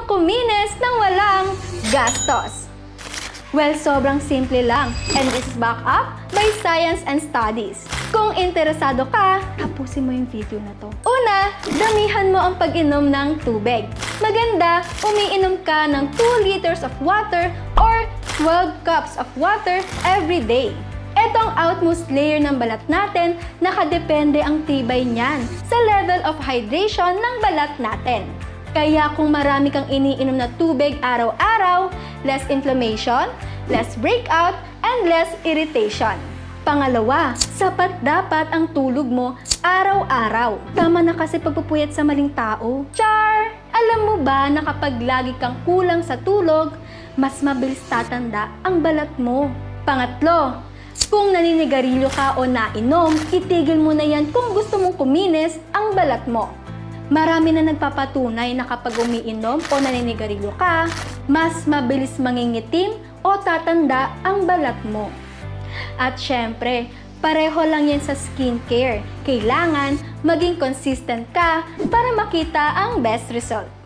kuminis ng walang gastos? Well, sobrang simple lang, and it's backed up by science and studies. Kung interesado ka, tapusin mo yung video na to. Una, damihan mo ang pag-inom ng tubig. Maganda, umiinom ka ng 2 liters of water or 12 cups of water every day. Etong outmost layer ng balat natin, nakadepende ang tibay niyan sa level of hydration ng balat natin. Kaya kung marami kang iniinom na tubig araw-araw, less inflammation, less breakout, and less irritation. Pangalawa, sapat dapat ang tulog mo araw-araw. Tama na kasi pagpupuyat sa maling tao. Char! Alam mo ba na kapag lagi kang kulang sa tulog, mas mabilis tatanda ang balat mo? Pangatlo, kung naninigarilyo ka o nainom, itigil mo na yan kung gusto mong kuminis ang balat mo. Marami na nagpapatunay na kapag umiinom o naninigarilyo ka, mas mabilis mangingitim o tatanda ang balat mo. At syempre, pareho lang yan sa skincare. Kailangan maging consistent ka para makita ang best result.